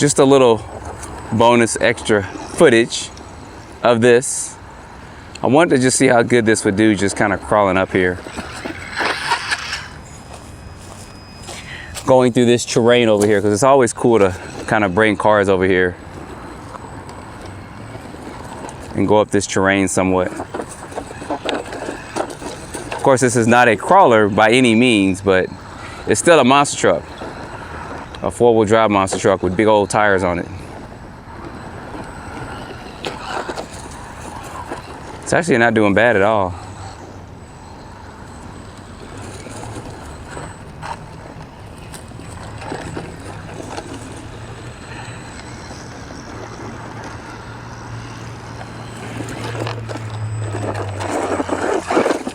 just a little bonus extra footage of this. I wanted to just see how good this would do, just kind of crawling up here, going through this terrain over here, because it's always cool to kind of bring cars over here and go up this terrain somewhat. Of course, this is not a crawler by any means, but it's still a monster truck, a four-wheel drive monster truck with big old tires on it. It's actually not doing bad at all.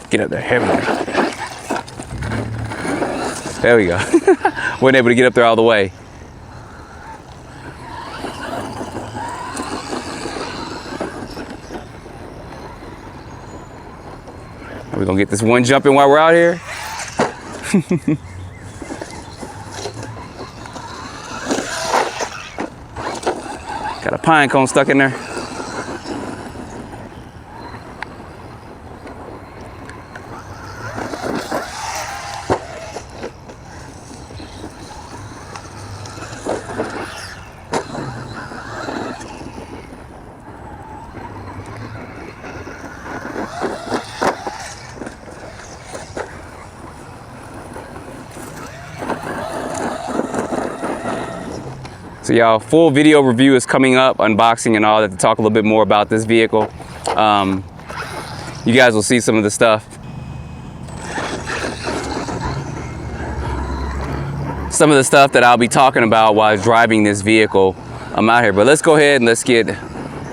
Get up there, heavily. There we go. Wasn't able to get up there all the way. Are we gonna get this one jump in while we're out here? Got a pine cone stuck in there. So y'all, full video review is coming up, unboxing and all that, to talk a little bit more about this vehicle. You guys will see some of the stuff. Some of the stuff that I'll be talking about while driving this vehicle out here. But let's go ahead and let's get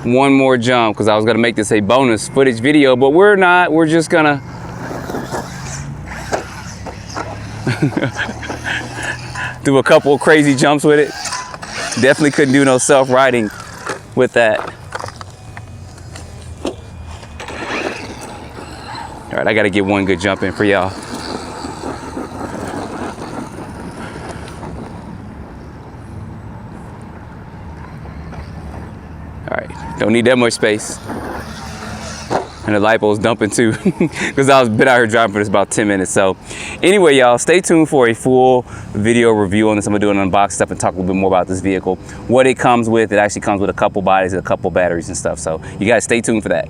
one more jump, because I was gonna make this a bonus footage video, but we're not. We're just gonna do a couple of crazy jumps with it. Definitely couldn't do no self-riding with that. All right, I gotta get one good jump in for y'all. All right, don't need that much space. And the lipo's dumping too, because I've been out here driving for this about 10 minutes. So anyway, y'all, stay tuned for a full video review on this. I'm gonna do an unboxing stuff and talk a little bit more about this vehicle, what it comes with. It actually comes with a couple bodies and a couple batteries and stuff. So you guys stay tuned for that.